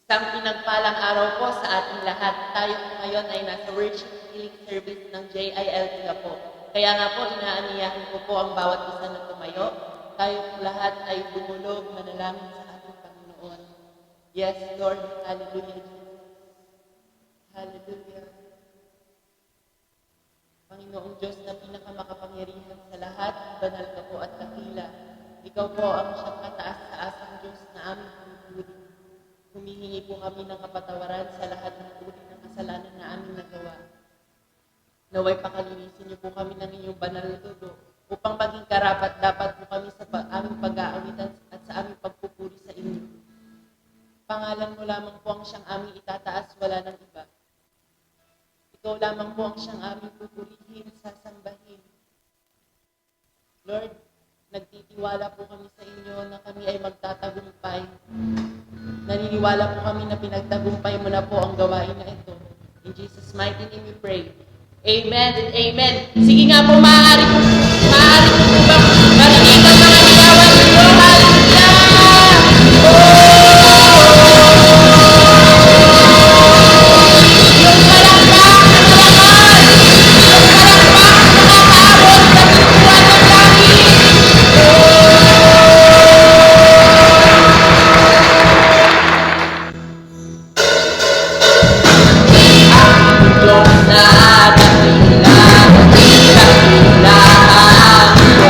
Isang pinagpalang araw po sa ating lahat. Tayo po ngayon ay nasa worship healing service ng JILT na po. Kaya nga po, inaaniyahan ko po ang bawat isa na tumayo. Tayo po lahat ay dumulog, manalangin sa ating Panginoon. Yes, Lord. Hallelujah, Jesus. Hallelujah. Panginoong Diyos na pinakamakapangyarihan sa lahat, banal ka po at dakila. Ikaw po ang siyang kataas-taasang Diyos na aming pinupuri. Humihingi po kami ng kapatawaran sa lahat ng uri ng kasalanan na aming nagawa. Naway pakalinisin niyo po kami ng inyong banal na dugo upang maging karapat-dapat po kami sa aming pag-aawitan at sa aming pagpupuri sa inyo. Pangalan mo lamang po ang siyang aming itataas, wala ng iba. Ikaw lamang po ang siyang aming pupurihin, sasambahin. Lord, nagtitiwala po kami sa inyo na kami ay magtatagumpay. Naniniwala po kami na pinagtagumpay mo na po ang gawain na ito. In Jesus' mighty name we pray. Amen and amen. Sige nga po, maaari po ba marinig ang mga ligawan ninyo? Hallelujah! Yung palakpak ng laman! Yung palakpak ng mga tao sa bituan ng langit! Diyos na dakila, dakila ang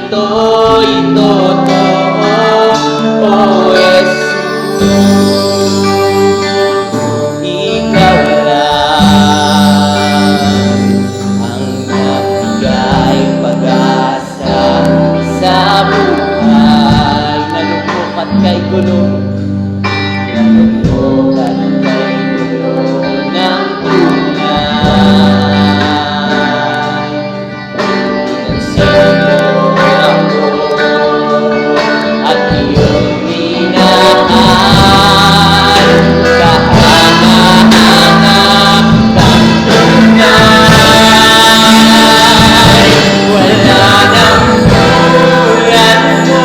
ito'y totoo, O Jesus. Ikaw lang ang nagbigay pag-asa sa buhay. Nalungkot at kay gulong, nalungkot at kay gulong ng tunay. Pinansin mo ako at iyong minahal, kahanap ng tunay. Wala nang tulad mo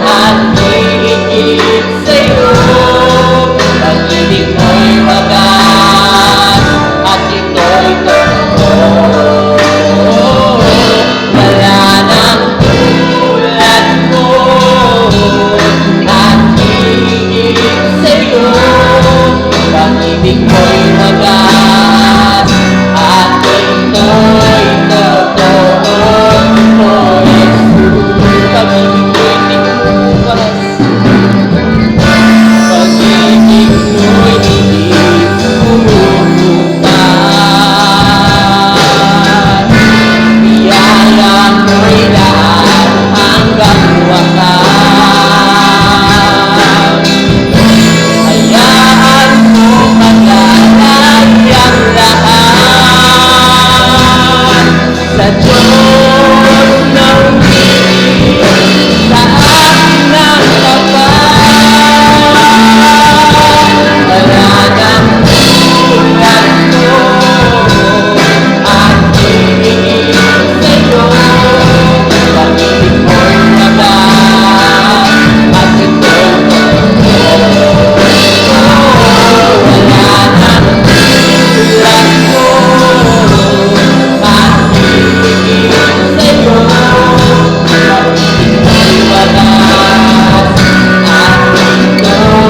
at higit sa'yo. Pag-ibig mo'y wagas at ito'y totoo. Wala nang tulad mo at higit sa'yo. Pag-ibig mo'y wagas at ito'y totoo. O Jesus, pag-ibig mo'y tinubukas, pag-ibig mo'y hindi bumubukas. Biyaya mo'y lahat hanggang wakas. Hayaan mo magalay ang lahat sa Diyos na umiibig sa akin ng tapat. Wala nang tulad mo at higit sa'yo. Pag-ibig mo'y wagas at ito'y totoo. Wala nang tulad mo at higit sa'yo. Pag-ibig mo'y wagas at ito'y totoo.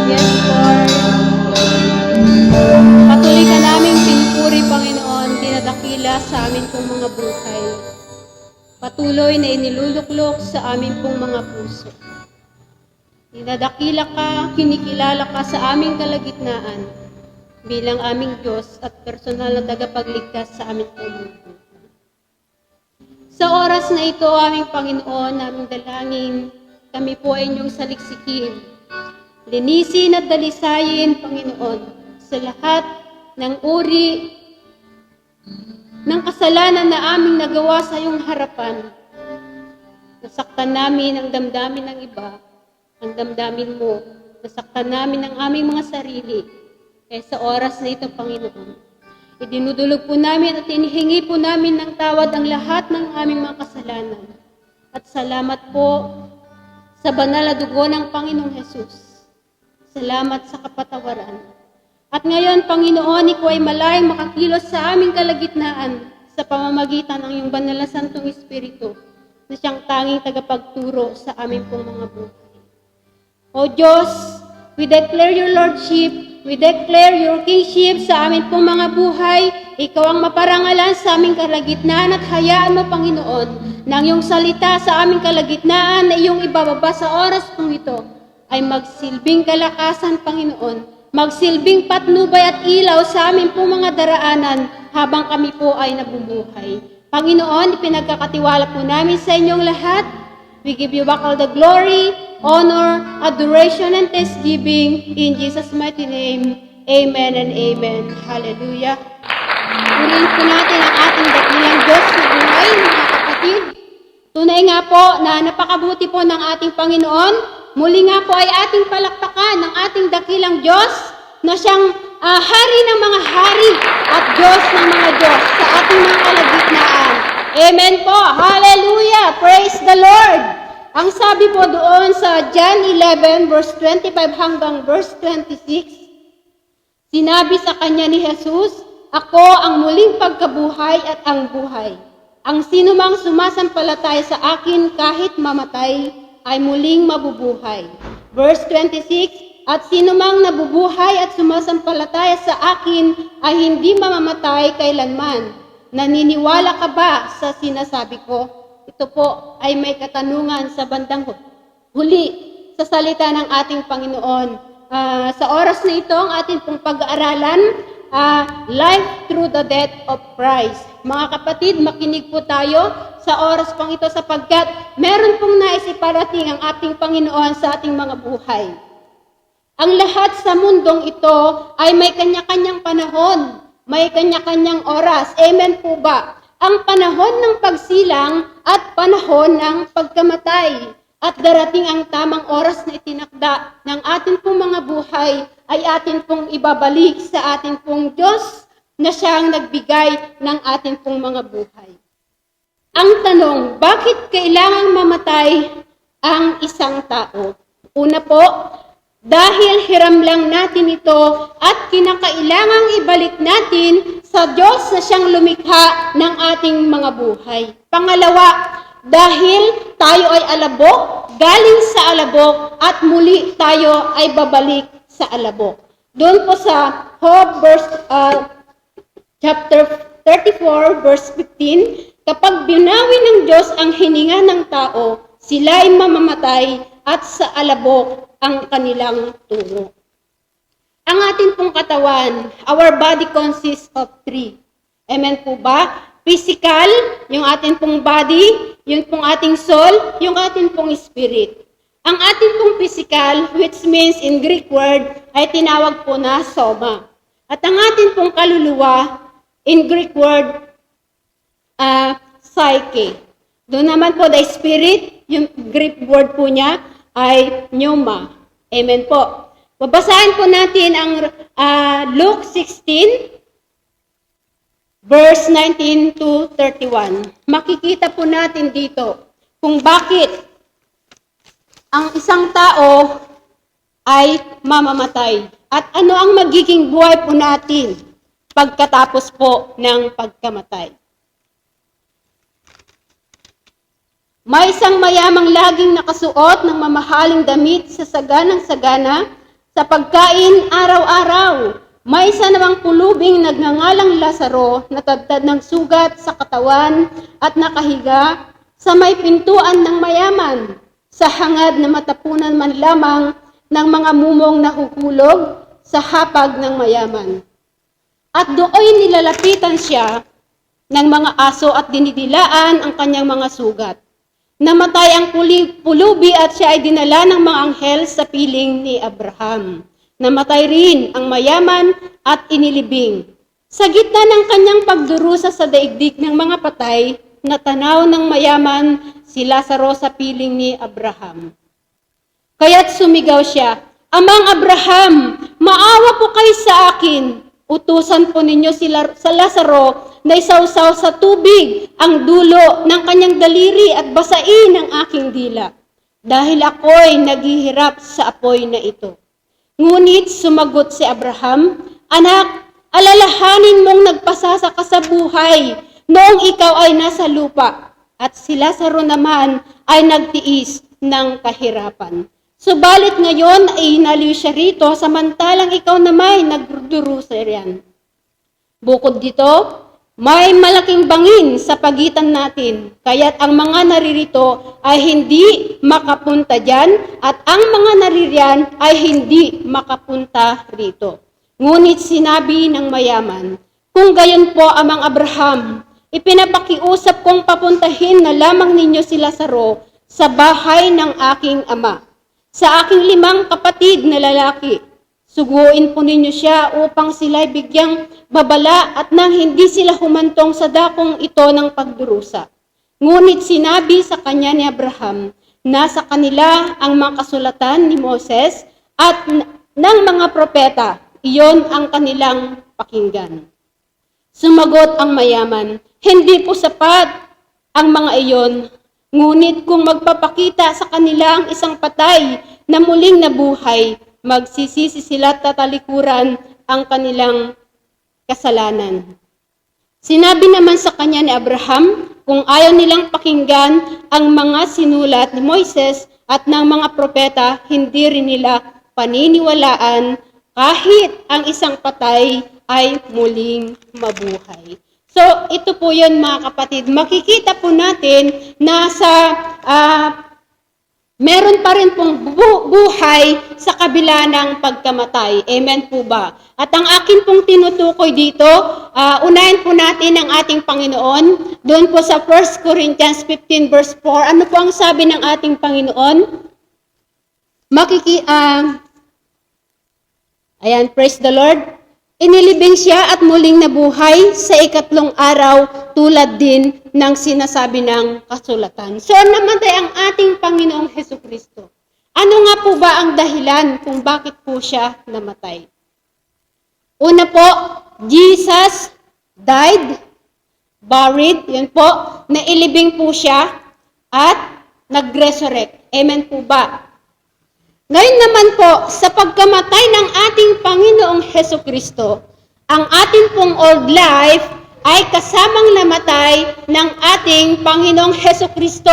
Yes, Lord. Patuloy ka naming pinupuri, Panginoon, dinadakila sa amin pong mga buhay. Patuloy na iniluluklok sa amin pong mga puso. Dinadakila ka, kinikilala ka sa aming kalagitnaan bilang aming Diyos at personal na tagapagligtas sa amin pong mga buhay. Sa oras na ito, aming Panginoon, aming dalangin, kami po ay inyong saliksikin. Linisin at dalisayin, Panginoon, sa lahat ng uri ng kasalanan na aming nagawa sa iyong harapan. Nasaktan namin ang damdamin ng iba, ang damdamin mo. Nasaktan namin ang aming mga sarili. Kaya sa oras na ito, Panginoon, idinudulog po namin at inihingi po namin ng tawad ang lahat ng aming mga kasalanan. At salamat po sa banal na dugo ng Panginoong Jesus. Salamat sa kapatawaran. At ngayon, Panginoon, Ikaw ay malayang makakilos sa aming kalagitnaan sa pamamagitan ng iyong banal na Santong Espiritu na siyang tanging tagapagturo sa aming pong mga buhay. O Diyos, we declare your Lordship, we declare your Kingship sa amin pong mga buhay. Ikaw ang maparangalan sa aming kalagitnaan at hayaan mo, Panginoon, na ang iyong salita sa aming kalagitnaan na iyong ibababa sa oras pong ito ay magsilbing kalakasan, Panginoon, magsilbing patnubay at ilaw sa amin pong mga daraanan habang kami po ay nabubuhay. Panginoon, ipinagkakatiwala po namin sa inyong lahat. We give you back all the glory, honor, adoration, and thanksgiving in Jesus' mighty name. Amen and amen. Hallelujah. Purihin po natin ang ating dakilang Diyos na buhay, mga kapatid. Tunay nga po na napakabuti po ng ating Panginoon. Muli nga po ay ating palakpakan ng ating dakilang Diyos na siyang hari ng mga hari at Diyos ng mga Diyos sa ating mga kalagitnaan. Amen po. Hallelujah. Praise the Lord. Ang sabi po doon sa John 11 verse 25 hanggang verse 26, sinabi sa kanya ni Jesus, "Ako ang muling pagkabuhay at ang buhay. Ang sinumang sumasampalataya sa akin kahit mamatay, ay muling mabubuhay." Verse 26, "At sinumang nabubuhay at sumasampalataya sa akin ay hindi mamamatay kailanman. Naniniwala ka ba sa sinasabi ko?" Ito po ay may katanungan sa bandang huli sa salita ng ating Panginoon. Sa oras na ito, ang ating pong pag-aaralan, life through the death of Christ. Mga kapatid, makinig po tayo sa oras pang ito sapagkat meron pong nais iparating ang ating Panginoon sa ating mga buhay. Ang lahat sa mundong ito ay may kanya-kanyang panahon, may kanya-kanyang oras. Amen po ba? Ang panahon ng pagsilang at panahon ng pagkamatay. At darating ang tamang oras na itinakda ng ating pong mga buhay ay atin pong ibabalik sa ating pong Diyos na siyang nagbigay ng ating pong mga buhay. Ang tanong, bakit kailangang mamatay ang isang tao? Una po, dahil hiram lang natin ito at kinakailangang ibalik natin sa Diyos na siyang lumikha ng ating mga buhay. Pangalawa, dahil tayo ay alabok, galing sa alabok at muli tayo ay babalik sa alabok. Doon po sa Job chapter 34 verse 15, kapag binawi ng Diyos ang hininga ng tao, sila ay mamamatay at sa alabok ang kanilang tungo. Ang ating pong katawan, our body consists of three. Amen po ba? Physical, yung ating pong body, yung pong ating soul, yung ating pong spirit. Ang ating pong physical, which means in Greek word, ay tinawag po na soma. At ang ating pong kaluluwa, in Greek word, psyche. Doon naman po the spirit, yung Greek word po niya ay pneuma. Amen po. Babasahin po natin ang Luke 16, verse 19 to 31. Makikita po natin dito kung bakit ang isang tao ay mamamatay at ano ang magiging buhay po natin pagkatapos po ng pagkamatay. May isang mayamang laging nakasuot ng mamahaling damit sa saganang-sagana sa pagkain araw-araw. May isa namang pulubing nagngangalang Lazaro na tabtad ng sugat sa katawan at nakahiga sa may pintuan ng mayaman, sa hangad na matapunan man lamang ng mga mumong nahuhulog sa hapag ng mayaman. At dooy nilalapitan siya ng mga aso at dinidilaan ang kanyang mga sugat. Namatay ang pulubi at siya ay dinala ng mga anghel sa piling ni Abraham. Namatay rin ang mayaman at inilibing. Sa gitna ng kanyang pagdurusa sa daigdig ng mga patay, natanaw ng mayaman si Lazaro sa piling ni Abraham. Kaya't sumigaw siya, "Amang Abraham, maawa po kayo sa akin. Utusan po ninyo sa Lazaro na isawsaw sa tubig ang dulo ng kanyang daliri at basain ang aking dila. Dahil ako'y naghihirap sa apoy na ito." Ngunit sumagot si Abraham, Anak, alalahanin mong nagpasasa ka sa buhay noong ikaw ay nasa lupa at si Lazaro naman ay nagtiis ng kahirapan. Subalit ngayon ay inaliw siya rito samantalang ikaw naman nagdurusa riyan. Bukod dito, may malaking bangin sa pagitan natin, kaya't ang mga naririto ay hindi makapunta dyan at ang mga naririyan ay hindi makapunta rito. Ngunit sinabi ng mayaman, kung gayon po amang Abraham, ipinapakiusap kong papuntahin na lamang ninyo si Lazaro sa bahay ng aking ama. Sa aking 5 kapatid na lalaki, suguin po ninyo siya upang sila'y bigyang babala at nang hindi sila humantong sa dakong ito ng pagdurusa. Ngunit sinabi sa kanya ni Abraham, nasa kanila ang mga kasulatan ni Moses at ng mga propeta, iyon ang kanilang pakinggan. Sumagot ang mayaman, hindi po sapat ang mga iyon, ngunit kung magpapakita sa kanila ang isang patay na muling nabuhay, magsisisi sila at tatalikuran ang kanilang kasalanan. Sinabi naman sa kanya ni Abraham, kung ayaw nilang pakinggan ang mga sinulat ni Moises at ng mga propeta, hindi rin nila paniniwalaan kahit ang isang patay ay muling mabuhay. So, ito po yun mga kapatid. Makikita po natin na meron pa rin pong buhay sa kabila ng pagkamatay. Amen po ba? At ang akin pong tinutukoy dito, unahin po natin ang ating Panginoon. Doon po sa 1 Corinthians 15 verse 4, ano po ang sabi ng ating Panginoon? Ayan, praise the Lord. Inilibing siya at muling nabuhay sa 3 araw tulad din ng sinasabi ng kasulatan. So namatay ang ating Panginoong Hesukristo. Ano nga po ba ang dahilan kung bakit po siya namatay? Una po, Jesus died, buried, yun po, nailibing po siya at nag-resurrect. Amen po ba? Ngayon naman po, sa pagkamatay ng ating Panginoong Hesukristo, ang ating pong old life ay kasamang namatay ng ating Panginoong Hesukristo.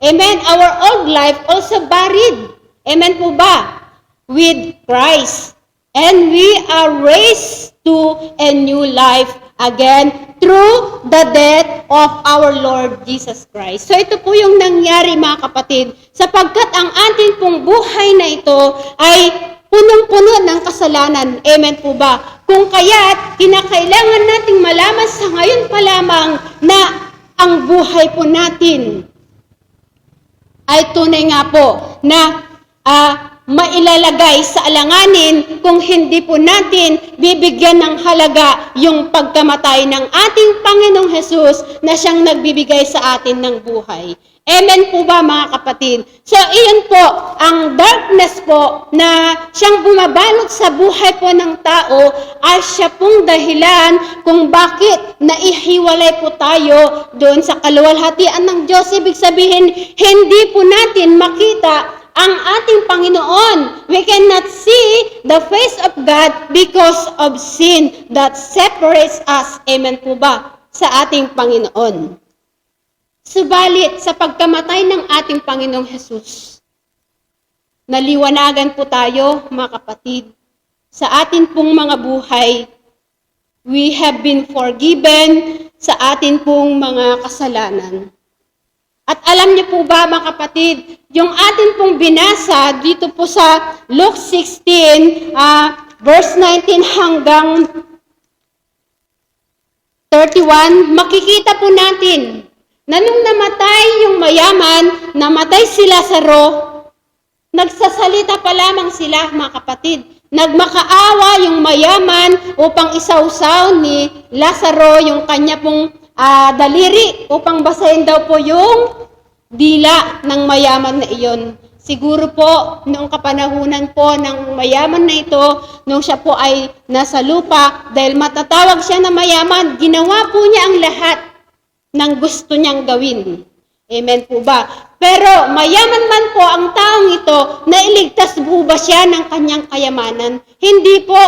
Amen? Our old life also buried. Amen po ba? With Christ. And we are raised to a new life again through the death of our Lord Jesus Christ. So ito po yung nangyari mga kapatid, sapagkat ang ating pong buhay na ito ay punong-puno ng kasalanan. Amen po ba? Kung kaya't kinakailangan nating malaman sa ngayon pa lamang na ang buhay po natin ay tunay nga po na mailalagay sa alanganin kung hindi po natin bibigyan ng halaga yung pagkamatay ng ating Panginoong Hesus na siyang nagbibigay sa atin ng buhay. Amen po ba mga kapatid? So iyon po, ang darkness po na siyang bumabalot sa buhay po ng tao ay siya pong dahilan kung bakit naihiwalay po tayo doon sa kaluwalhatian ng Diyos. Ibig sabihin, hindi po natin makita ang ating Panginoon. We cannot see the face of God because of sin that separates us. Amen po ba? Sa ating Panginoon. Subalit, sa pagkamatay ng ating Panginoong Hesus, naliwanagan po tayo, mga kapatid, sa atin pong mga buhay. We have been forgiven sa atin pong mga kasalanan. At alam niyo po ba mga kapatid, yung atin pong binasa dito po sa Luke 16, verse 19 hanggang 31, makikita po natin na nung namatay yung mayaman, namatay si Lazaro, nagsasalita pa lamang sila mga kapatid. Nagmakaawa yung mayaman upang isausaw ni Lazaro yung kanya pong daliri upang basahin daw po yung dila ng mayaman na iyon. Siguro po, noong kapanahunan po ng mayaman na ito, nung siya po ay nasa lupa, dahil matatawag siya na mayaman, ginawa po niya ang lahat ng gusto niyang gawin. Amen po ba? Pero mayaman man po ang taong ito, nailigtas po ba siya ng kanyang kayamanan? Hindi po.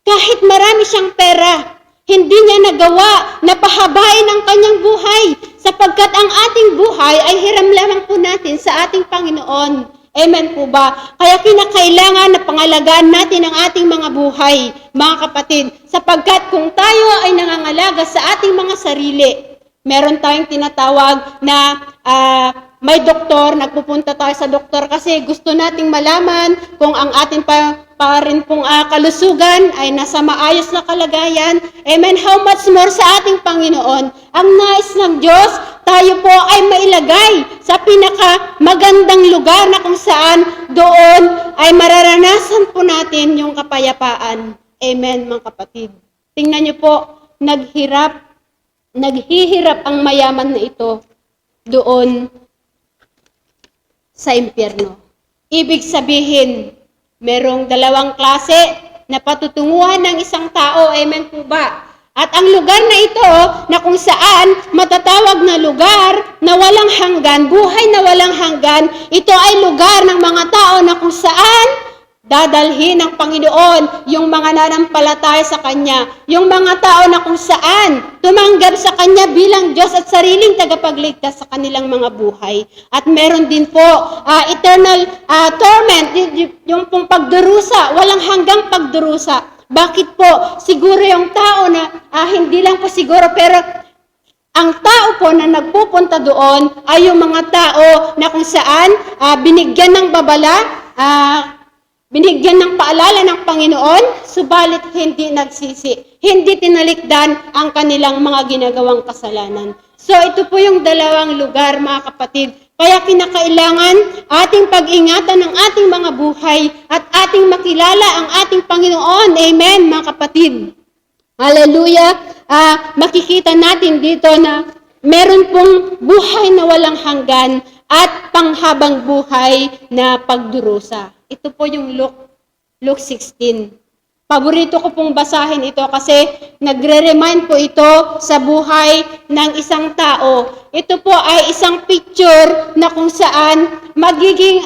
Kahit marami siyang pera, hindi niya nagawa na pahabain ang kanyang buhay sapagkat ang ating buhay ay hiram lamang po natin sa ating Panginoon. Amen po ba? Kaya kinakailangan na pangalagaan natin ang ating mga buhay, mga kapatid, sapagkat kung tayo ay nangangalaga sa ating mga sarili, meron tayong tinatawag na may doktor, nagpupunta tayo sa doktor kasi gusto nating malaman kung ang ating pa rin pong kalusugan ay nasa maayos na kalagayan. Amen. How much more sa ating Panginoon? Ang nais ng Diyos, tayo po ay mailagay sa pinaka magandang lugar na kung saan doon ay mararanasan po natin yung kapayapaan. Amen, mga kapatid. Tingnan niyo po, naghihirap ang mayaman na ito doon sa impyerno. Ibig sabihin, merong dalawang klase na patutunguhan ng isang tao. Amen po ba? At ang lugar na ito, na kung saan matatawag na lugar na walang hanggan, buhay na walang hanggan, ito ay lugar ng mga tao na kung saan dadalhin ng Panginoon yung mga nanampalataya sa Kanya, yung mga tao na kung saan tumanggap sa Kanya bilang Diyos at sariling tagapagligtas sa kanilang mga buhay. At meron din po eternal torment, yung pong pagdurusa, walang hanggang pagdurusa. Bakit po? Siguro yung tao na, hindi lang po siguro, pero ang tao po na nagpupunta doon ay yung mga tao na kung saan binigyan ng babala, binigyan ng paalala ng Panginoon, subalit hindi nagsisi. Hindi tinalikdan ang kanilang mga ginagawang kasalanan. So ito po yung dalawang lugar, mga kapatid. Kaya kinakailangan ating pag-ingatan ng ating mga buhay at ating makilala ang ating Panginoon. Amen, mga kapatid. Hallelujah. Makikita natin dito na meron pong buhay na walang hanggan at panghabang buhay na pagdurusa. Ito po yung Luke 16. Paborito ko pong basahin ito kasi nagre-remind po ito sa buhay ng isang tao. Ito po ay isang picture na kung saan magiging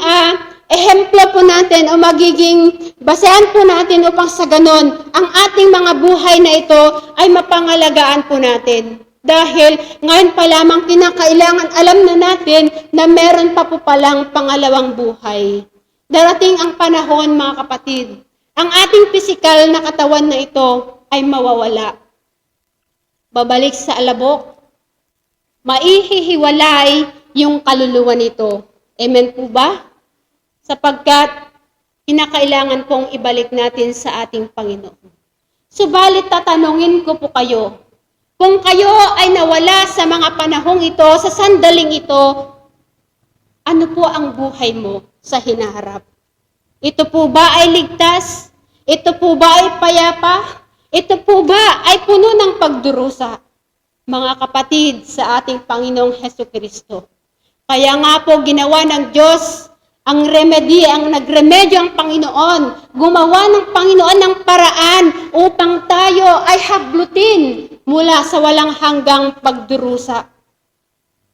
ehemplo po natin o magiging basehan po natin upang sa ganon ang ating mga buhay na ito ay mapangalagaan po natin. Dahil ngayon pa lamang kinakailangan alam na natin na meron pa po palang pangalawang buhay. Darating ang panahon, mga kapatid, ang ating pisikal na katawan na ito ay mawawala. Babalik sa alabok, maihihiwalay yung kaluluwa nito. Amen po ba? Sapagkat kinakailangan pong ibalik natin sa ating Panginoon. Subalit tatanungin ko po kayo, kung kayo ay nawala sa mga panahong ito, sa sandaling ito, ano po ang buhay mo sa hinaharap? Ito po ba ay ligtas? Ito po ba ay payapa? Ito po ba ay puno ng pagdurusa? Mga kapatid sa ating Panginoong Hesukristo. Kaya nga po ginawa ng Diyos ang nagremedyo ang Panginoon. Gumawa ng Panginoon ng paraan upang tayo ay hablutin mula sa walang hanggang pagdurusa.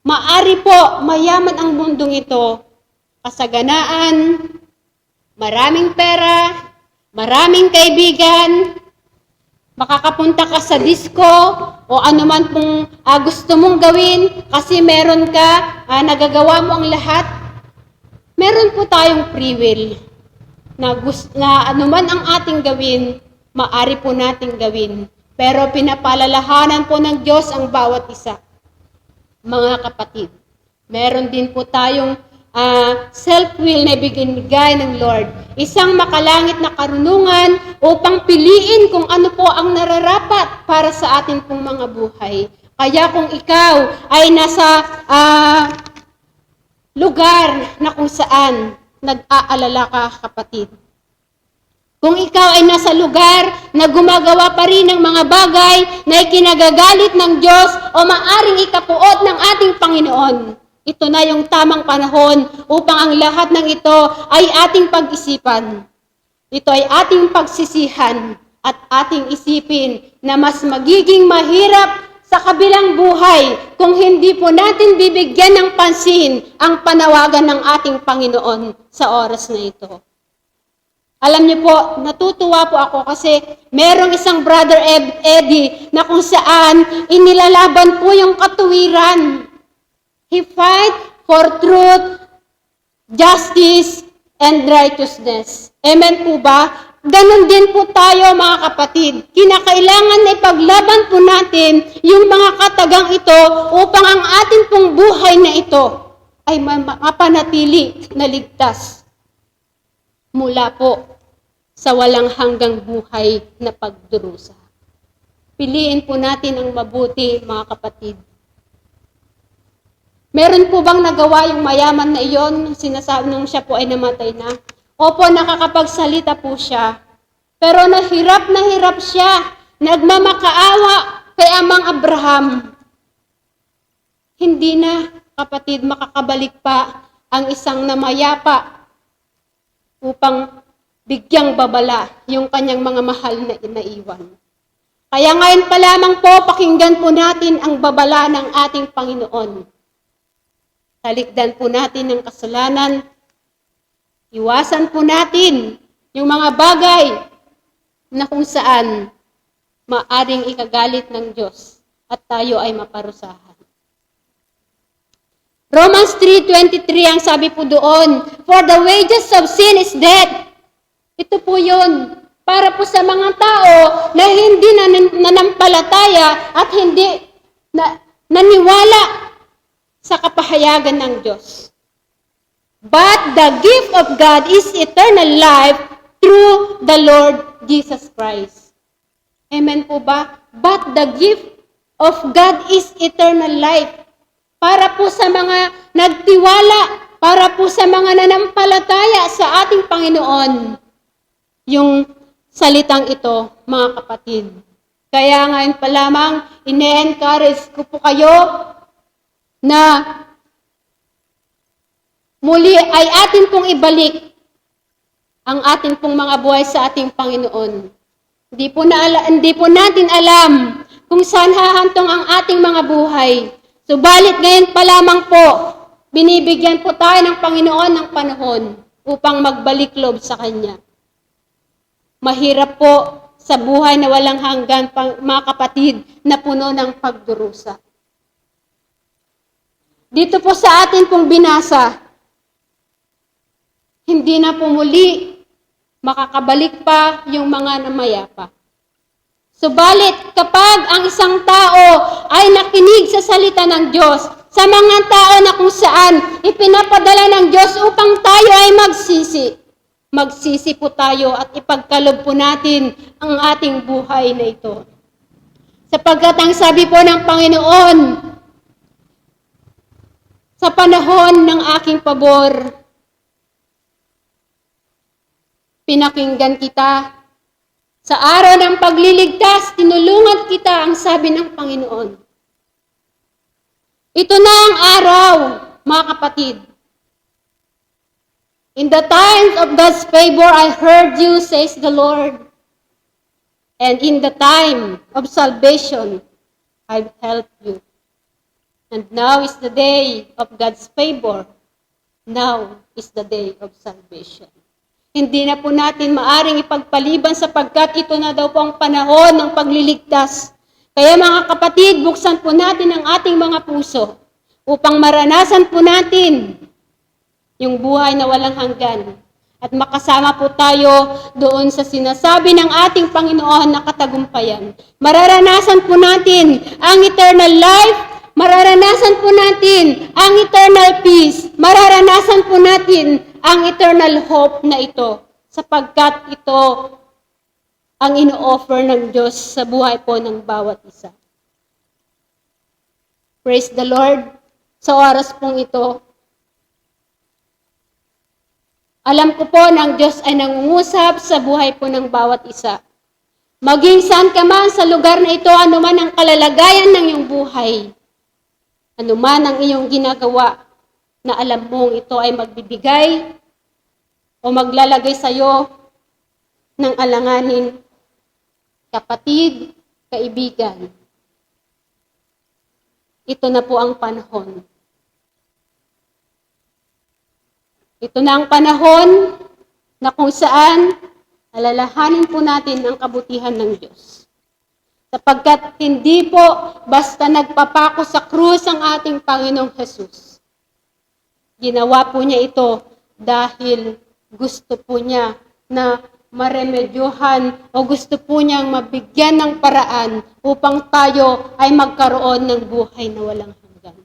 Maari po mayaman ang mundong ito, kasaganaan, maraming pera, maraming kaibigan, makakapunta ka sa disco o anuman pong gusto mong gawin kasi meron ka, nagagawa mo ang lahat. Meron po tayong free will na anuman ang ating gawin, maari po nating gawin. Pero pinapalalahanan po ng Diyos ang bawat isa. Mga kapatid, meron din po tayong self-will na ibigay ng Lord. Isang makalangit na karunungan upang piliin kung ano po ang nararapat para sa atin pong mga buhay. Kaya kung ikaw ay nasa lugar na kung saan nag-aalala ka, kapatid. Kung ikaw ay nasa lugar na gumagawa pa rin ng mga bagay na ikinagagalit ng Diyos o maaring ikapuot ng ating Panginoon, ito na yung tamang panahon upang ang lahat ng ito ay ating pag-isipan. Ito ay ating pagsisihan at ating isipin na mas magiging mahirap sa kabilang buhay kung hindi po natin bibigyan ng pansin ang panawagan ng ating Panginoon sa oras na ito. Alam niyo po, natutuwa po ako kasi merong isang brother Eddie na kung saan inilalaban po yung katuwiran. He fight for truth, justice, and righteousness. Amen po ba? Ganon din po tayo mga kapatid. Kinakailangan na ipaglaban po natin yung mga katagang ito upang ang ating pong buhay na ito ay mapanatili na ligtas mula po sa walang hanggang buhay na pagdurusa. Piliin po natin ang mabuti mga kapatid. Meron po bang nagawa yung mayaman na iyon, sinasabi nung siya po ay namatay na? Opo, nakakapagsalita po siya. Pero na hirap siya. Nagmamakaawa kay Amang Abraham. Hindi na, kapatid, makakabalik pa ang isang namayapa upang bigyang babala yung kanyang mga mahal na inaiwan. Kaya ngayon pa lamang po, pakinggan po natin ang babala ng ating Panginoon. Talikdan po natin ang kasalanan. Iwasan po natin yung mga bagay na kung saan maaring ikagalit ng Diyos at tayo ay maparusahan. Romans 3:23 ang sabi po doon, for the wages of sin is death. Ito po yun. Para po sa mga tao na hindi nanampalataya at hindi naniwala sa kapahayagan ng Diyos. But the gift of God is eternal life through the Lord Jesus Christ. Amen po ba? But the gift of God is eternal life. Para po sa mga nagtiwala, para po sa mga nanampalataya sa ating Panginoon, yung salitang ito, mga kapatid. Kaya ngayon pa lamang, ine-encourage ko po kayo na muli ay atin pong ibalik ang atin pong mga buhay sa ating Panginoon. Hindi po natin alam kung saan hahantong ang ating mga buhay. Subalit ngayon pa lamang po, binibigyan po tayo ng Panginoon ng panahon upang magbalik loob sa Kanya. Mahirap po sa buhay na walang hanggan, mga kapatid, na puno ng pagdurusa. Dito po sa atin pong binasa, hindi na po muli makakabalik pa yung mga namayapa. Subalit, kapag ang isang tao ay nakinig sa salita ng Diyos, sa mga tao na kung saan ipinapadala ng Diyos upang tayo ay magsisi po tayo at ipagkaloob po natin ang ating buhay na ito. Sapagkat ang sabi po ng Panginoon, sa panahon ng aking pabor, pinakinggan kita. Sa araw ng pagliligtas, tinulungan kita, ang sabi ng Panginoon. Ito na ang araw, mga kapatid. In the times of God's favor, I heard you, says the Lord. And in the time of salvation, I've helped you. And now is the day of God's favor. Now is the day of salvation. Hindi na po natin maaring ipagpaliban sapagkat ito na daw po ang panahon ng pagliligtas. Kaya mga kapatid, buksan po natin ang ating mga puso upang maranasan po natin yung buhay na walang hanggan. At makasama po tayo doon sa sinasabi ng ating Panginoon na katagumpayan. Mararanasan po natin ang eternal life. Mararanasan po natin ang eternal peace. Mararanasan po natin ang eternal hope na ito. Sapagkat ito ang ino-offer ng Diyos sa buhay po ng bawat isa. Praise the Lord. Sa oras pong ito, alam ko po na ang Diyos ay nangungusap sa buhay po ng bawat isa. Maging saan ka man sa lugar na ito, anuman ang kalalagayan ng iyong buhay, anuman ang iyong ginagawa, na alam mong ito ay magbibigay o maglalagay sa iyo ng alanganin, kapatid, kaibigan. Ito na po ang panahon. Ito na ang panahon na kung saan alalahanin po natin ang kabutihan ng Diyos. Sapagkat hindi po basta nagpapako sa krus ang ating Panginoong Jesus. Ginawa po niya ito dahil gusto po niya na maremedyohan o gusto po niyang mabigyan ng paraan upang tayo ay magkaroon ng buhay na walang hanggan.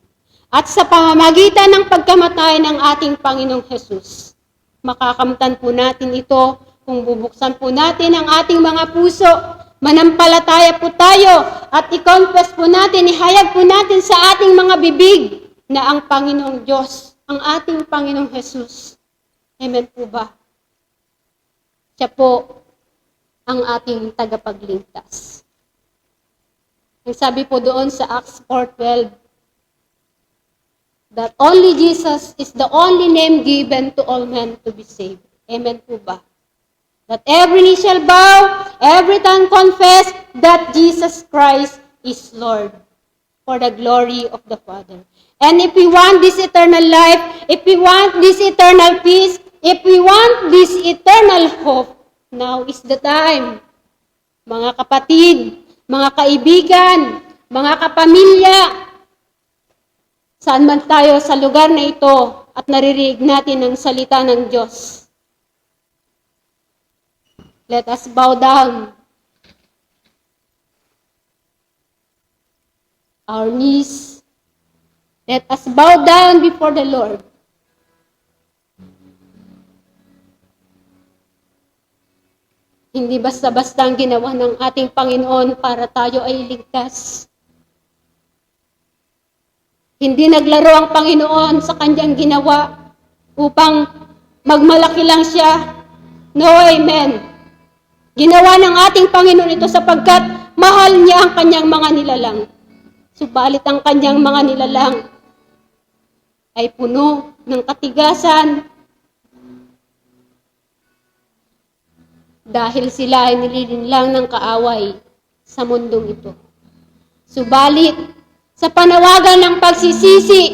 At sa pamamagitan ng pagkamatay ng ating Panginoong Jesus, makakamtan po natin ito kung bubuksan po natin ang ating mga puso, manampalataya po tayo at i-confess po natin, ihayag po natin sa ating mga bibig na ang Panginoong Diyos, ang ating Panginoong Jesus. Amen po ba? Siya po ang ating tagapagligtas. Ang sabi po doon sa Acts 4:12, that only Jesus is the only name given to all men to be saved. Amen po ba? That every knee shall bow, every tongue confess that Jesus Christ is Lord, for the glory of the Father. And if we want this eternal life, if we want this eternal peace, if we want this eternal hope, now is the time. Mga kapatid, mga kaibigan, mga kapamilya, saan man tayo sa lugar na ito at naririnig natin ang salita ng Diyos, let us bow down our knees. Let us bow down before the Lord. Hindi basta-basta ang ginawa ng ating Panginoon para tayo ay ligtas. Hindi naglaro ang Panginoon sa kanyang ginawa upang magmalaki lang siya. No, amen. Ginawa ng ating Panginoon ito sapagkat mahal niya ang kanyang mga nilalang. Subalit ang kanyang mga nilalang ay puno ng katigasan dahil sila ay nililinlang ng kaaway sa mundong ito. Subalit, sa panawagan ng pagsisisi,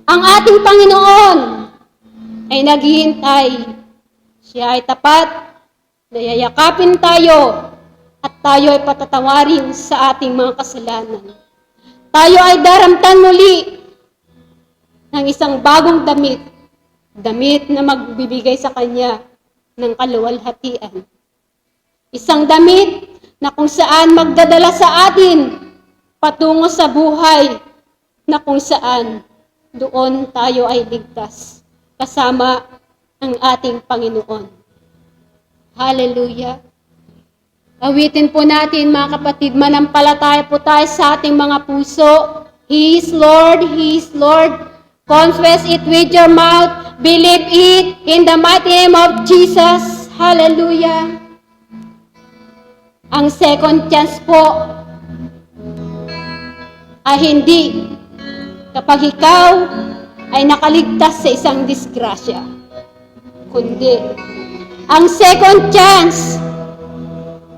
ang ating Panginoon ay naghihintay. Siya ay tapat, nayayakapin tayo, at tayo ay patatawarin sa ating mga kasalanan. Tayo ay daramtan muli ng isang bagong damit na magbibigay sa Kanya ng kaluwalhatian. Isang damit na kung saan magdadala sa atin patungo sa buhay na kung saan doon tayo ay ligtas kasama ang ating Panginoon. Hallelujah! Awitin po natin mga kapatid, manampalataya po tayo sa ating mga puso. He is Lord, He is Lord. Confess it with your mouth. Believe it in the mighty name of Jesus. Hallelujah! Ang second chance po ay hindi kapag ikaw ay nakaligtas sa isang disgrasya. Kundi, ang second chance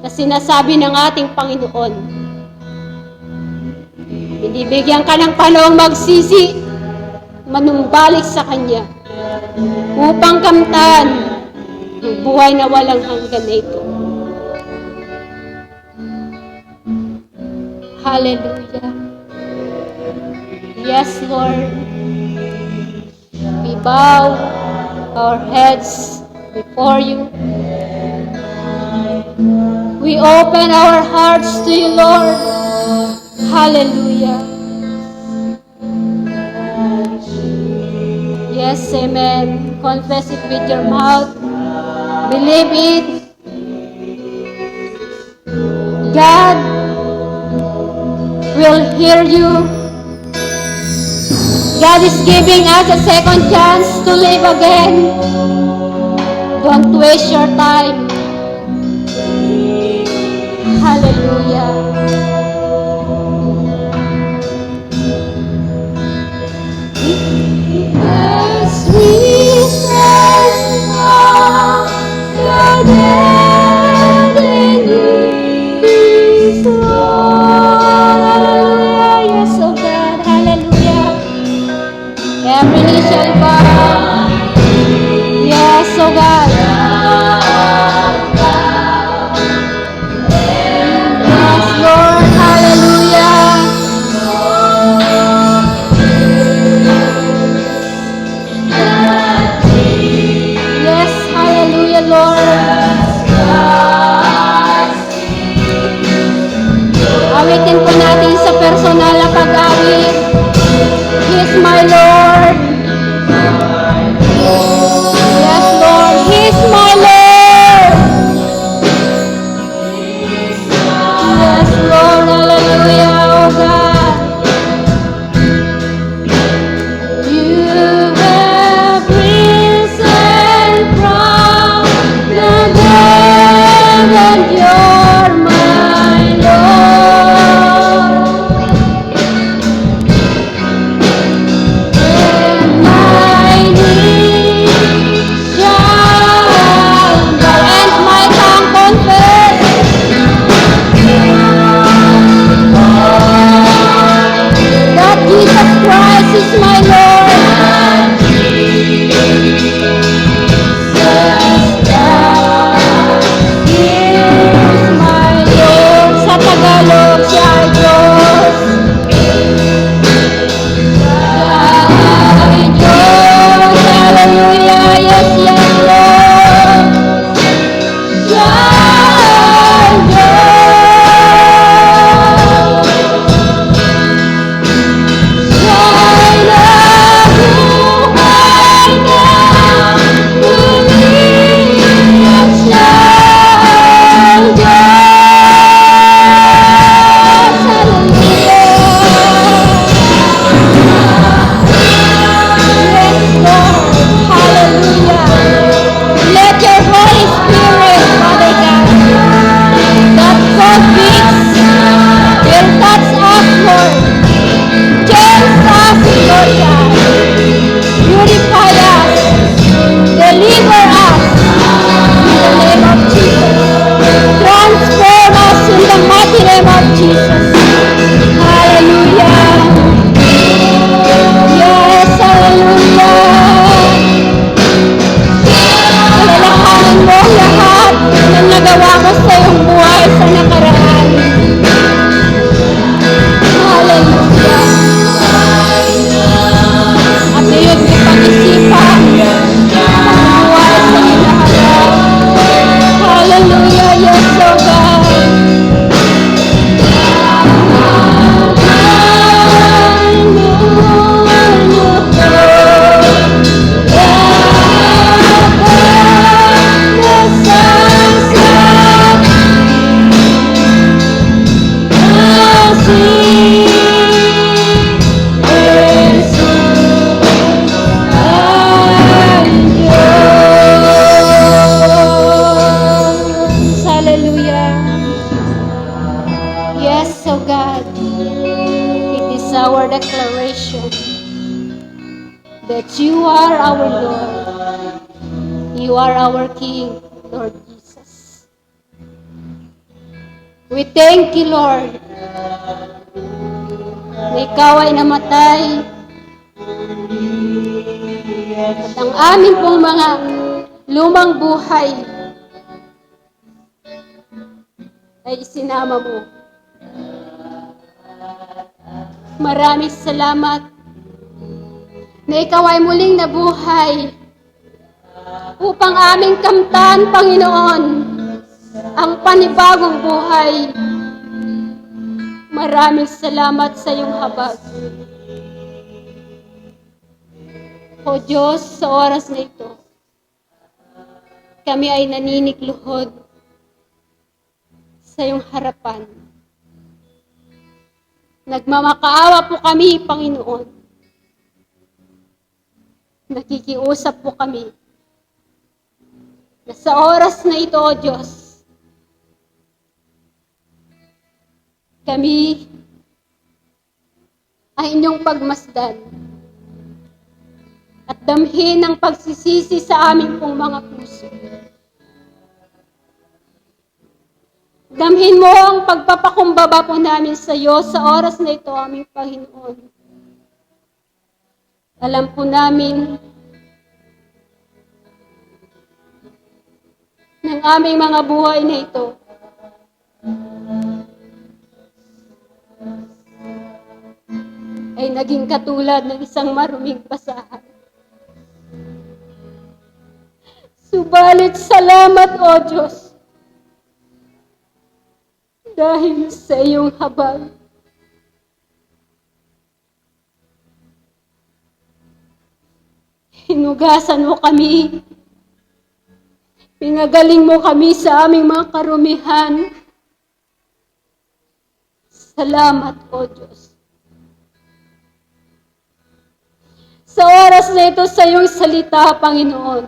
na sinasabi ng ating Panginoon, binibigyan ka ng panahong magsisi, manumbalik sa Kanya, upang kamtan ang buhay na walang hanggan na ito. Hallelujah! Yes, Lord. We bow our heads before you. We open our hearts to you, Lord. Hallelujah. Yes, amen. Confess it with your mouth. Believe it. God will hear you. God is giving us a second chance to live again. Don't waste your time. Hallelujah. As we stand on the dead in His Lord. Hallelujah. Yes, oh God. Hallelujah. Every knee shall bow. Yes, oh God. Awitin po natin sa personal na pag-awit. He is my Lord. Yes, Lord. He is my Lord. Yes, Lord. Hallelujah, oh God. You have risen from the dead, and you're my Lord. And my knees shall bow, and my tongue confess that Jesus Christ is my Lord. He is my Lord. Sa Tagalog, siya ay Diyos. Siya ay Diyos. Hallelujah. Yes, yes, Lord. Siya ay Diyos. Siya'y nabuhay na muli at siya'y Diyos. Hallelujah. Yes, Lord. Hallelujah. Let your Holy Spirit, Father God, that convicts, will touch us, Lord. Change us, Lord God. Purify us. Deliver us in the name of Jesus. Transform us in the mighty name of Jesus. Hallelujah. Yes, hallelujah. Alalahanin mo ang lahat ng nagawa mo sa iyong buhay sa nakaraan. Hallelujah. At iyong ipag-isipan ang buhay sa iyong nakaraan. Hallelujah. Yes, oh God. Hallelujah. Yes, oh God. It is our declaration that you are our Lord. You are our King, Lord Jesus. We thank you, Lord, na ikaw ay namatay at ang amin pong mga lumang buhay ay isinama mo. Maraming salamat na ikaw ay muling nabuhay upang aming kamtan, Panginoon, ang panibagong buhay. Maraming salamat sa iyong habag. O Diyos, sa oras na ito, kami ay naninikluhod sa iyong harapan. Nagmamakaawa po kami, Panginoon. Nakikiusap po kami na sa oras na ito, O Diyos, kami ay inyong pagmasdan at damhin ang pagsisisi sa aming pong mga puso. Damhin mo ang pagpapakumbaba po namin sa iyo sa oras na ito, aming Panginoon. Alam po namin ng aming mga buhay na ito ay naging katulad ng isang maruming basahan. Subalit salamat, O Diyos, dahil sa iyong habag. Hinugasan mo kami. Pinagaling mo kami sa aming mga karumihan. Salamat, O Diyos. Sa oras na ito sa iyong salita, Panginoon,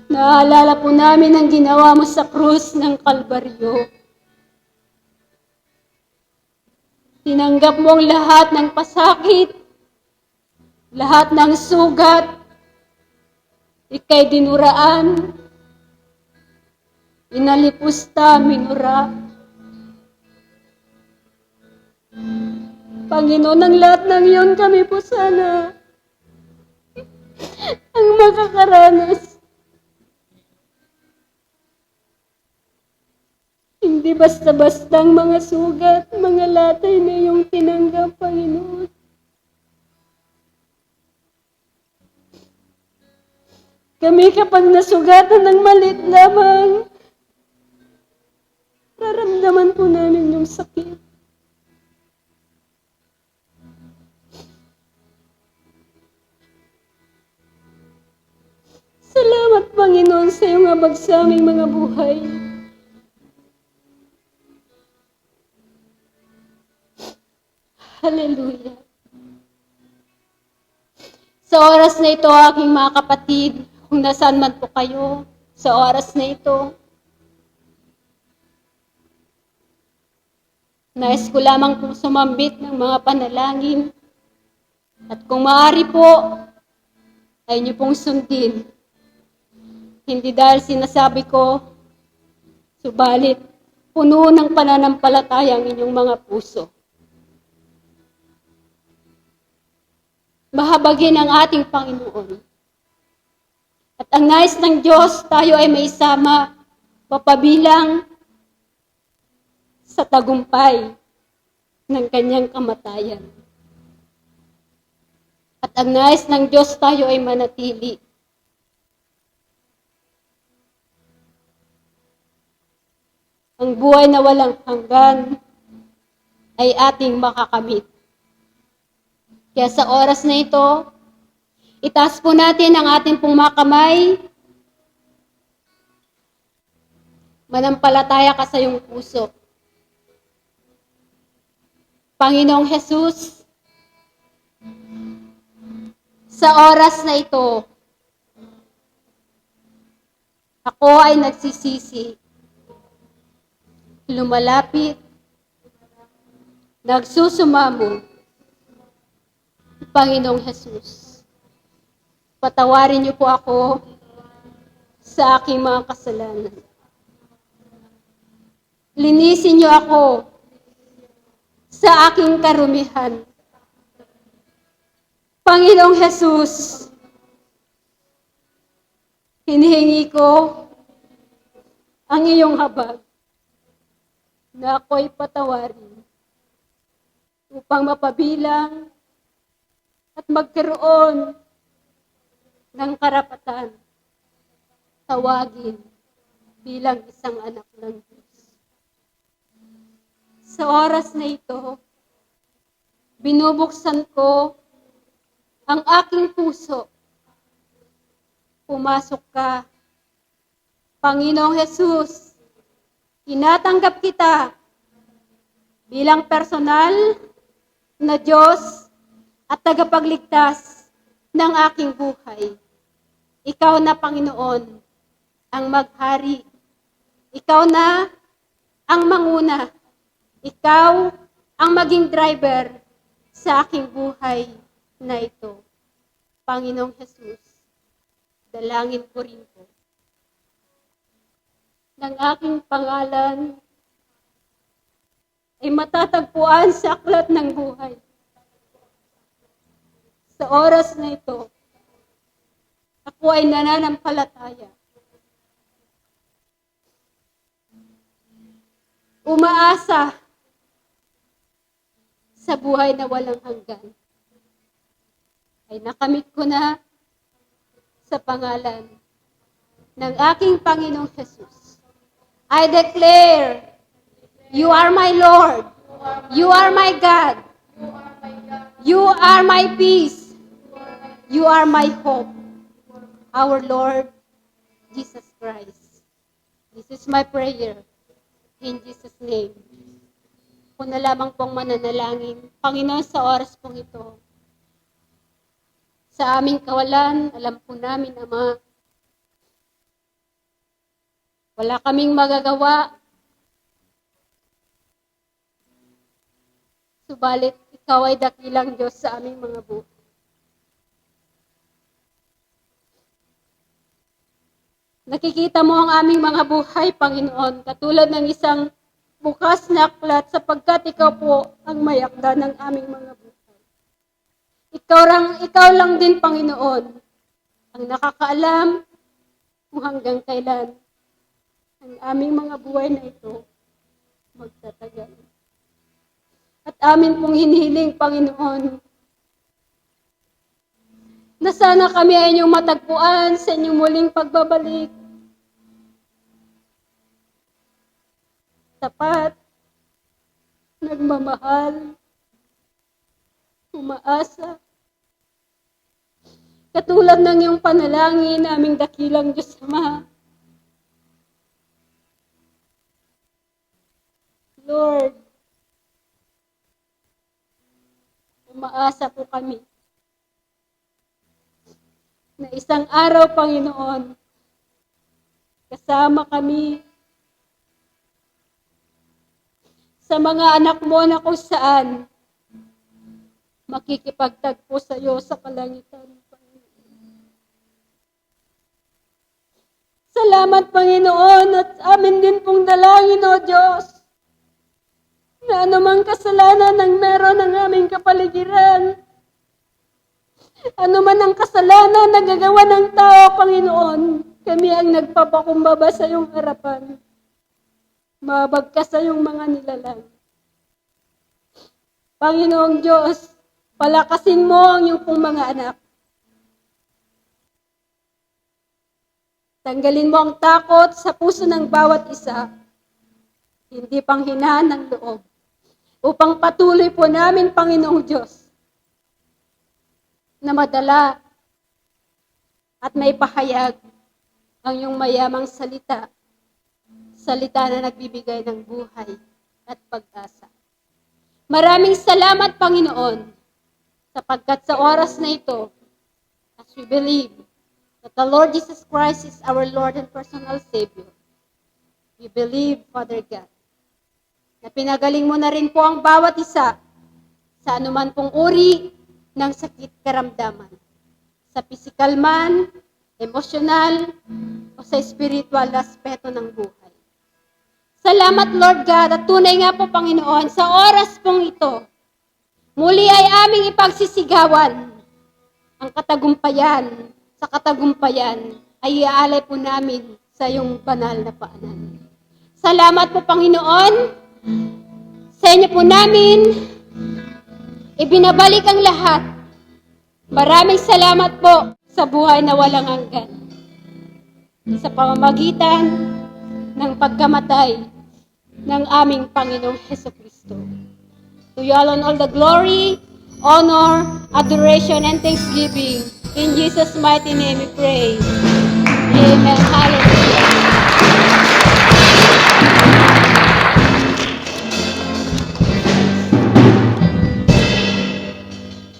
naalala po namin ang ginawa mo sa krus ng Kalbaryo. Tinanggap mo ang lahat ng pasakit, lahat ng sugat, ika'y dinuraan, inalipusta, minura. Panginoon, ang lahat ng iyon kami po sana ang makakaranas. Hindi basta-bastang mga sugat, mga latay na iyong tinanggap, Panginoon. Kami kapag nasugatan ng malit lamang, nararamdaman po namin yung sakit. Salamat, Panginoon, sa iyong habag sa aming mga buhay. Hallelujah. Sa oras na ito, aking mga kapatid, kung nasaan man po kayo, sa oras na ito, nais ko lamang pong sumambit ng mga panalangin. At kung maaari po, ay niyo pong sundin. Hindi dahil sinasabi ko, subalit puno ng pananampalataya ang inyong mga puso. Mahabagin ang ating Panginoon. At ang nais ng Diyos, tayo ay may isama, papabilang sa tagumpay ng kanyang kamatayan. At ang nais ng Diyos, tayo ay manatili. Ang buhay na walang hanggan ay ating makakamit. Kaya sa oras na ito, itaas po natin ang ating pong mga kamay. Manampalataya ka sa iyong puso. Panginoong Jesus, sa oras na ito, ako ay nagsisisi, lumalapit, nagsusumamo. Panginoong Jesus, patawarin niyo po ako sa aking mga kasalanan. Linisin niyo ako sa aking karumihan. Panginoong Jesus, hinihingi ko ang iyong habag na ako'y patawarin upang mapabilang at magkaroon ng karapatan tawagin bilang isang anak ng Diyos. Sa oras na ito, binubuksan ko ang aking puso. Pumasok ka. Panginoong Jesus, tinatanggap kita bilang personal na Diyos at tagapagligtas ng aking buhay. Ikaw na, Panginoon, ang maghari. Ikaw na ang manguna. Ikaw ang maging driver sa aking buhay na ito. Panginoong Jesus, dalangin ko rin po ng aking pangalan ay matatagpuan sa aklat ng buhay. Sa oras na ito, ako ay nananampalataya. Umaasa sa buhay na walang hanggan. Ay nakamit ko na sa pangalan ng aking Panginoong Jesus. I declare, you are my Lord. You are my God. You are my peace. You are my hope. Our Lord Jesus Christ. This is my prayer. In Jesus' name. Kung na lamang pong mananalangin, Panginoon, sa oras pong ito, sa aming kawalan, alam po namin, Ama, wala kaming magagawa. Subalit, Ikaw ay dakilang Diyos sa aming mga buhay. Nakikita mo ang aming mga buhay, Panginoon, katulad ng isang bukas na aklat sapagkat Ikaw po ang may akda ng aming mga buhay. Ikaw lang din, Panginoon, ang nakakaalam kung hanggang kailan ang aming mga buhay na ito magtatagal. At amin pong hinihiling, Panginoon, na sana kami ay inyong matagpuan sa inyong muling pagbabalik. Tapat, nagmamahal, umaasa. Katulad ng iyong panalangin, aming dakilang Diyos Ama. Lord, umaasa po kami na isang araw, Panginoon, kasama kami sa mga anak mo na kung saan makikipagtagpo sa iyo sa kalangitan, Panginoon. Salamat, Panginoon, at amin din pong dalangin, O Diyos, na anumang kasalanan ang meron ng aming kapaligiran, anuman ang kasalanan na gagawa ng tao, Panginoon, kami ang nagpapakumbaba sa iyong harapan. Mabagkas sa iyong mga nilalang. Panginoong Diyos, palakasin mo ang iyong pong mga anak. Tanggalin mo ang takot sa puso ng bawat isa, hindi panghinaan ng loob, upang patuloy po namin, Panginoong Diyos, na madala at may pahayag ang iyong mayamang salita, salita na nagbibigay ng buhay at pag-asa. Maraming salamat, Panginoon, sapagkat sa oras na ito, as we believe that the Lord Jesus Christ is our Lord and personal Savior, we believe, Father God, na pinagaling mo na rin po ang bawat isa sa anuman pong uri ng sakit karamdaman, sa physical man, emotional, o sa spiritual na aspeto ng buhay. Salamat, Lord God, at tunay nga po, Panginoon, sa oras pong ito, muli ay aming ipagsisigawan ang katagumpayan. Sa katagumpayan ay iaalay po namin sa iyong banal na paanan. Salamat po, Panginoon, sa inyo po namin ibinabalik ang lahat. Maraming salamat po sa buhay na walang hanggan. Sa pamamagitan ng pagkamatay ng aming Panginoong Jesucristo. To you alone all the glory, honor, adoration, and thanksgiving. In Jesus' mighty name we pray. Amen. Hallelujah.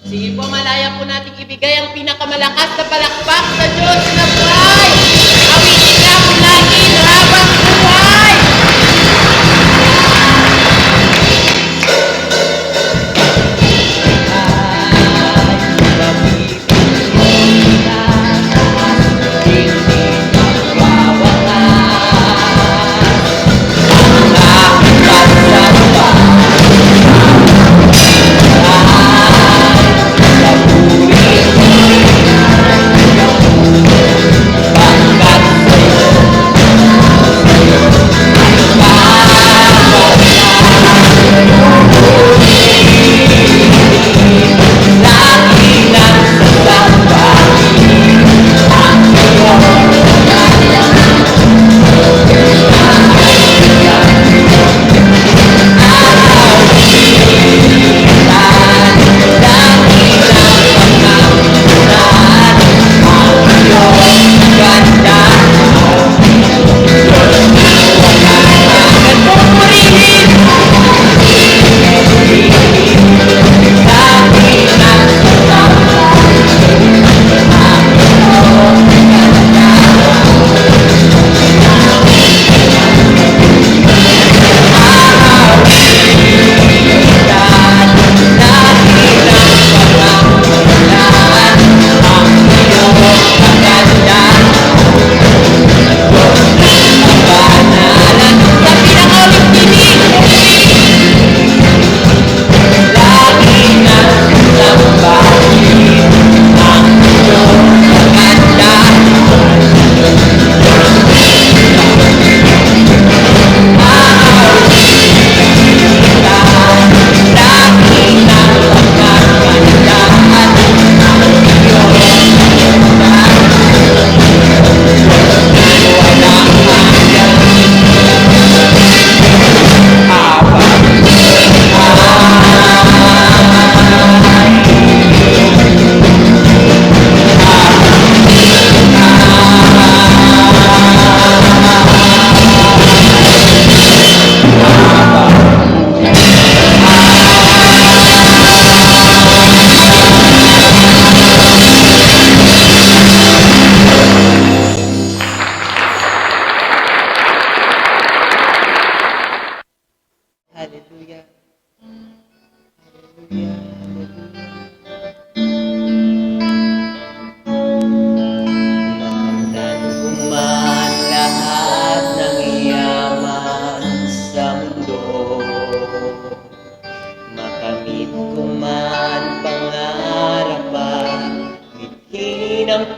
Sige po, malaya po natin ibigay ang pinakamalakas na palakpak sa Diyos na buhay. Awitin na po natin habang buhay. Sa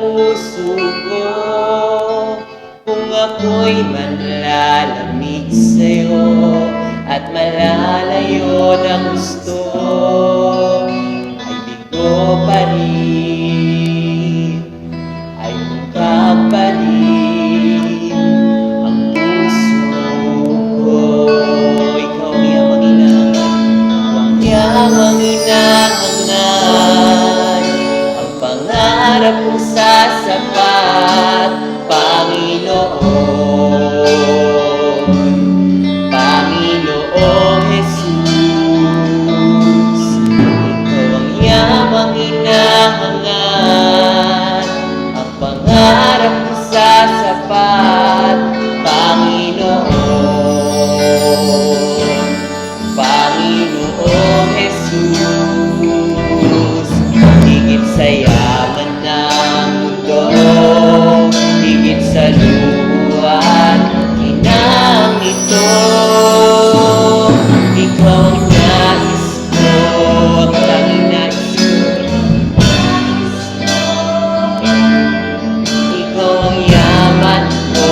puso ko. Kung ako'y manlalamig sa'yo at malalayo ng gusto, ay bigo pa rin, ay mukha pa rin ang puso ko. Ikaw ang yamang inahangan, yamang inahangan, ang pangarap kong sasapat, Panginoon, Panginoong Jesus. Ikaw ang yamang inahangan, ang pangarap ko sasapat, Panginoon, Panginoong Jesus. Higit sa yaman ng mundo, higit sa luwat inang ito, ikaw ang nais ko, tanging nais ko. Ikaw ang yaman ko,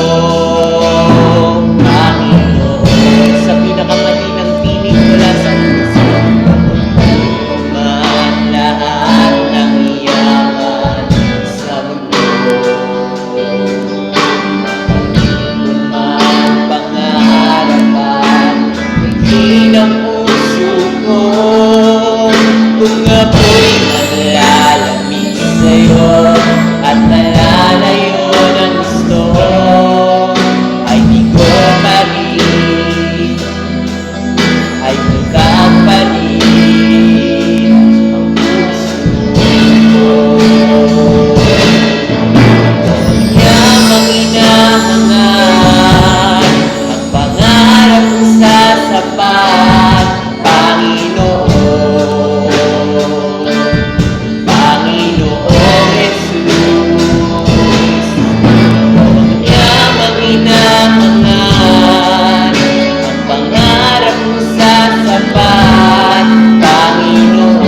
Panginoon. Sa pinakamatinang tinig mula sa puso, man lahat ng yaman sa mundo. Ng puso ko, kung ako'y manlalamig sa'yo at malalayo ng gusto, ay di ko pa rin, ay mukha pa rin ang puso ko. Yamang inahangan, ang pangarap ko sasapat, Panginoon, Panginoong Jesus. Ikaw ang yamang inahangan, ang pangarap ko sasapat, Panginoon,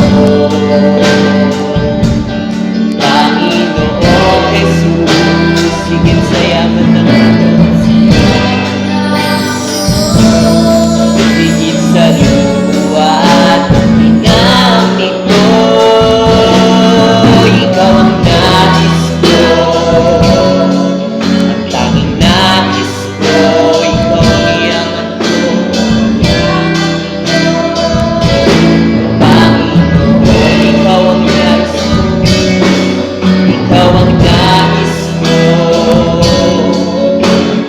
Panginoong Jesus. Higit sa yaman ng mundo, higit sa luwa at pinamit ko, ikaw ang nais ko, ang tanging nais ko, ikaw ang yaman ko, Panginoon. Ikaw ang nais ko, ikaw ang nais ko,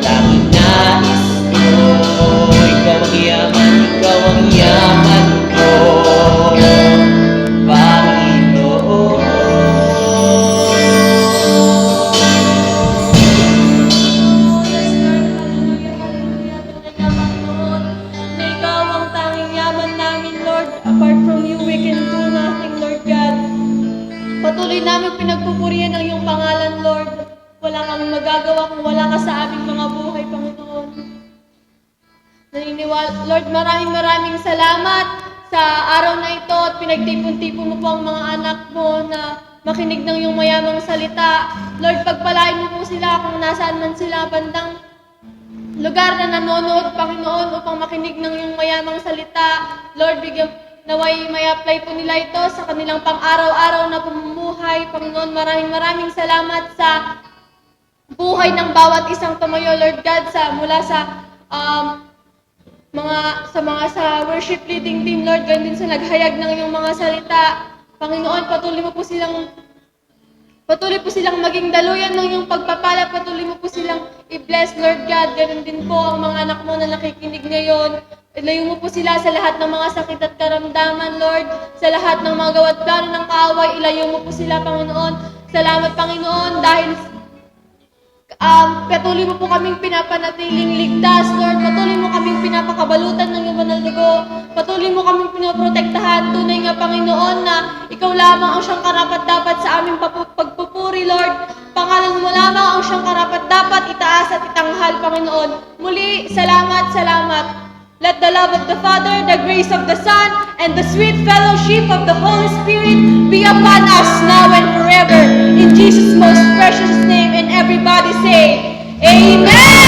tanging nais ko, ikaw ang yaman, ikaw ang yaman ko, Panginoon. Yes, Lord. Hallelujah, hallelujah. Tunay ka, Panginoon, na ikaw ang tanging yaman namin, Lord. Apart from you, we can do nothing, Lord God. Patuloy namin pinagpupurihan ang iyong pangalan, Lord. Wala kang magagawa kung wala ka sa aming mga buhay, Panginoon. Naniniwala, Lord, maraming salamat sa araw na ito at pinagtipon-tipon mo po ang mga anak mo na makinig ng iyong mayamang salita. Lord, pagpalain mo po sila kung nasaan man sila bandang lugar na nanonood, Panginoon, upang makinig ng iyong mayamang salita. Lord, bigyan naway may apply po nila ito sa kanilang pang-araw-araw na pamumuhay. Panginoon, maraming salamat sa buhay ng bawat isang tumayo, Lord God, mula sa sa worship leading team, Lord, ganun din sa naghayag ng iyong mga salita. Panginoon, patuloy po silang maging daluyan ng iyong pagpapala, patuloy mo po silang i-bless, Lord God. Ganun din po ang mga anak mo na nakikinig ngayon. Ilayo mo po sila sa lahat ng mga sakit at karamdaman, Lord. Sa lahat ng mga gawa't plano ng kaaway, ilayo mo po sila, Panginoon. Salamat, Panginoon, dahil patuloy mo po kaming pinapanatiling ligtas, Lord. Patuloy mo kaming pinapakabalutan ng iyong banal dugo. Patuloy mo kaming pinoprotektahan. Tunay nga, Panginoon, na ikaw lamang ang siyang karapat-dapat sa aming pagpupuri, Lord. Pangalan mo lamang ang siyang karapat-dapat itaas at itanghal, Panginoon. Muli, salamat. Let the love of the Father, the grace of the Son, and the sweet fellowship of the Holy Spirit be upon us now and forever. In Jesus' most precious name, and everybody say, Amen!